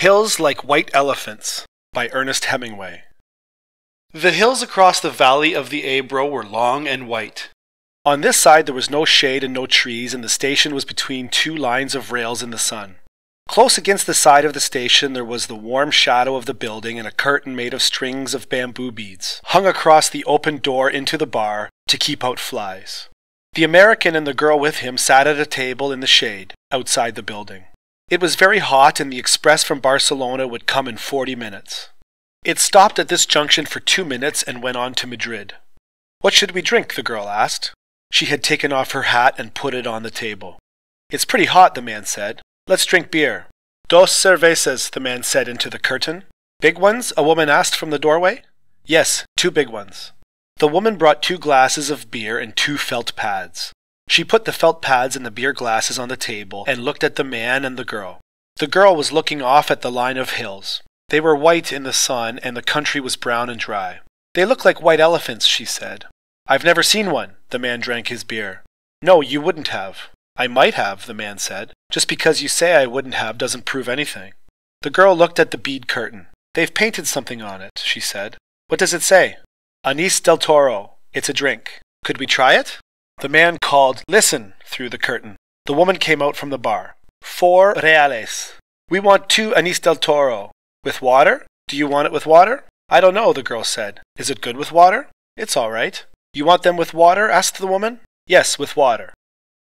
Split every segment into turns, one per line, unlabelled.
Hills Like White Elephants by Ernest Hemingway. The hills across the valley of the Ebro were long and white. On this side there was no shade and no trees, and the station was between two lines of rails in the sun. Close against the side of the station there was the warm shadow of the building and a curtain made of strings of bamboo beads, hung across the open door into the bar to keep out flies. The American and the girl with him sat at a table in the shade, outside the building. It was very hot, and the express from Barcelona would come in 40 minutes. It stopped at this junction for 2 minutes and went on to Madrid. "What should we drink?" the girl asked. She had taken off her hat and put it on the table. "It's pretty hot," the man said. "Let's drink beer." "Dos cervezas," the man said into the curtain. "Big ones?" a woman asked from the doorway. "Yes, 2 big ones." The woman brought 2 glasses of beer and 2 felt pads. She put the felt pads and the beer glasses on the table and looked at the man and the girl. The girl was looking off at the line of hills. They were white in the sun, and the country was brown and dry. "They look like white elephants," she said. "I've never seen one." The man drank his beer. "No, you wouldn't have." "I might have," the man said. "Just because you say I wouldn't have doesn't prove anything." The girl looked at the bead curtain. "They've painted something on it," she said. "What does it say?" "Anis del Toro. It's a drink. Could we try it?" The man called, "Listen," through the curtain. The woman came out from the bar. 4 reales. "We want 2 Anis del Toro." "With water? Do you want it with water?" "I don't know," the girl said. "Is it good with water?" "It's all right." "You want them with water?" asked the woman. "Yes, with water."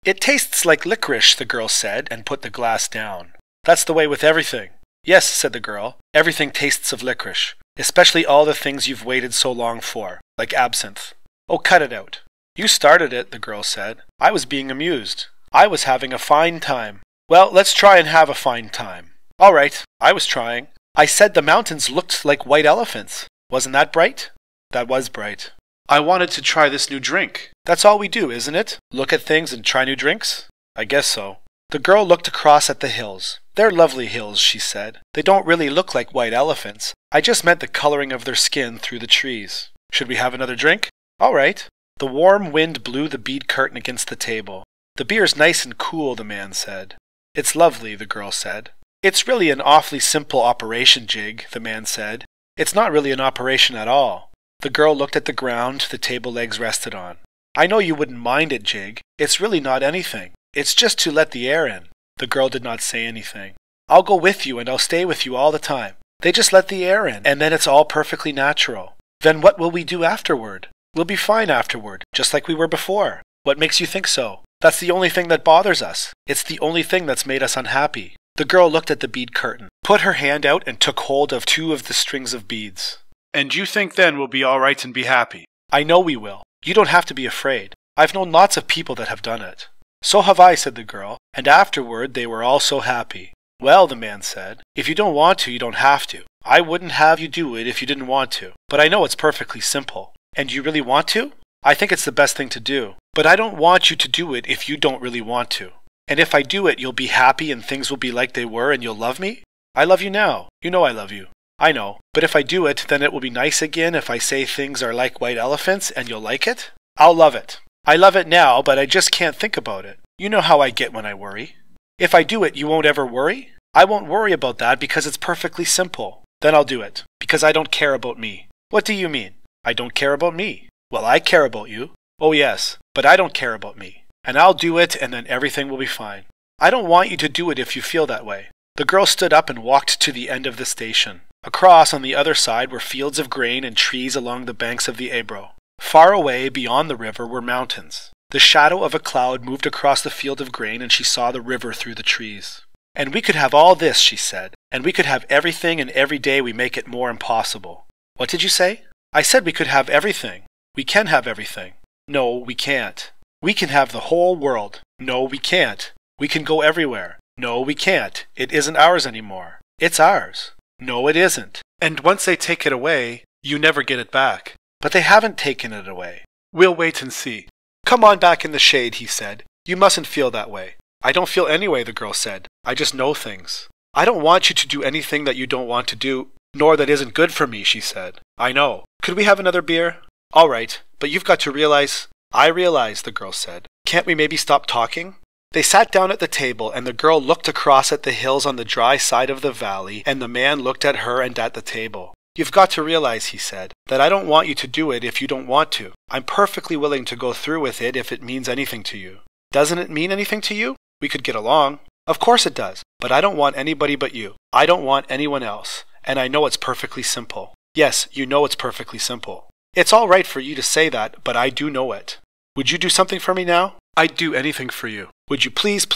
"It tastes like licorice," the girl said, and put the glass down. "That's the way with everything." "Yes," said the girl. "Everything tastes of licorice, especially all the things you've waited so long for, like absinthe." "Oh, cut it out." "You started it," the girl said. "I was being amused. I was having a fine time." "Well, let's try and have a fine time." "All right, I was trying. I said the mountains looked like white elephants. Wasn't that bright?" "That was bright." "I wanted to try this new drink. That's all we do, isn't it? Look at things and try new drinks?" "I guess so." The girl looked across at the hills. "They're lovely hills," she said. "They don't really look like white elephants. I just meant the coloring of their skin through the trees. Should we have another drink?" "All right." The warm wind blew the bead curtain against the table. "The beer's nice and cool," the man said. "It's lovely," the girl said. "It's really an awfully simple operation, Jig," the man said. "It's not really an operation at all." The girl looked at the ground the table legs rested on. "I know you wouldn't mind it, Jig. It's really not anything. It's just to let the air in." The girl did not say anything. "I'll go with you and I'll stay with you all the time. They just let the air in, and then it's all perfectly natural. Then what will we do afterward? We'll be fine afterward, just like we were before." "What makes you think so?" "That's the only thing that bothers us. It's the only thing that's made us unhappy." The girl looked at the bead curtain, put her hand out and took hold of 2 of the strings of beads. "And you think then we'll be all right and be happy?" "I know we will. You don't have to be afraid. I've known lots of people that have done it." "So have I," said the girl, and afterward they were all so happy. "Well," the man said, "if you don't want to, you don't have to. I wouldn't have you do it if you didn't want to. But I know it's perfectly simple." "And you really want to?" "I think it's the best thing to do. But I don't want you to do it if you don't really want to." "And if I do it, you'll be happy and things will be like they were and you'll love me?" "I love you now. You know I love you." "I know. But if I do it, then it will be nice again if I say things are like white elephants and you'll like it?" "I'll love it. I love it now, but I just can't think about it. You know how I get when I worry." "If I do it, you won't ever worry?" "I won't worry about that because it's perfectly simple." "Then I'll do it. Because I don't care about me." "What do you mean?" "I don't care about me." "Well, I care about you." "Oh yes, but I don't care about me. And I'll do it and then everything will be fine." "I don't want you to do it if you feel that way." The girl stood up and walked to the end of the station. Across on the other side were fields of grain and trees along the banks of the Ebro. Far away, beyond the river, were mountains. The shadow of a cloud moved across the field of grain and she saw the river through the trees. "And we could have all this," she said. "And we could have everything, and every day we make it more impossible." "What did you say?" "I said we could have everything." "We can have everything." "No, we can't." "We can have the whole world." "No, we can't." "We can go everywhere." "No, we can't. It isn't ours anymore." "It's ours." "No, it isn't. And once they take it away, you never get it back." "But they haven't taken it away." "We'll wait and see." "Come on back in the shade," he said. "You mustn't feel that way." "I don't feel any way," the girl said. "I just know things." "I don't want you to do anything that you don't want to do, nor that isn't good for me," she said. "I know. Could we have another beer?" "All right, but you've got to realize—" "I realize," the girl said. "Can't we maybe stop talking?" They sat down at the table, and the girl looked across at the hills on the dry side of the valley, and the man looked at her and at the table. "You've got to realize," he said, "that I don't want you to do it if you don't want to. I'm perfectly willing to go through with it if it means anything to you." "Doesn't it mean anything to you? We could get along." "Of course it does, but I don't want anybody but you. I don't want anyone else, and I know it's perfectly simple." "Yes, you know it's perfectly simple." "It's all right for you to say that, but I do know it." "Would you do something for me now?" "I'd do anything for you." "Would you please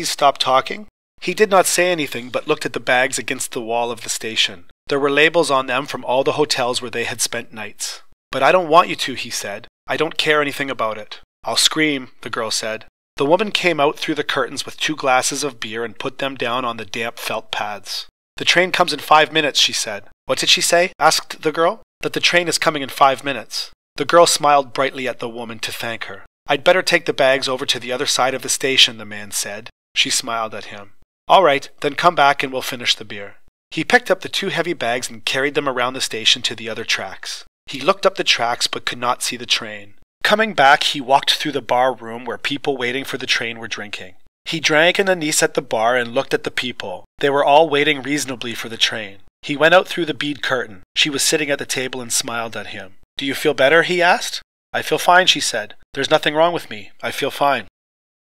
stop talking?" He did not say anything, but looked at the bags against the wall of the station. There were labels on them from all the hotels where they had spent nights. "But I don't want you to," he said. "I don't care anything about it." "I'll scream," the girl said. The woman came out through the curtains with 2 glasses of beer and put them down on the damp felt pads. "The train comes in 5 minutes," she said. "What did she say?" asked the girl. "That the train is coming in 5 minutes. The girl smiled brightly at the woman to thank her. "I'd better take the bags over to the other side of the station," the man said. She smiled at him. "All right, then come back and we'll finish the beer." He picked up the 2 heavy bags and carried them around the station to the other tracks. He looked up the tracks but could not see the train. Coming back, he walked through the bar room where people waiting for the train were drinking. He drank an anise at the bar and looked at the people. They were all waiting reasonably for the train. He went out through the bead curtain. She was sitting at the table and smiled at him. "Do you feel better?" he asked. "I feel fine," she said. "There's nothing wrong with me. I feel fine."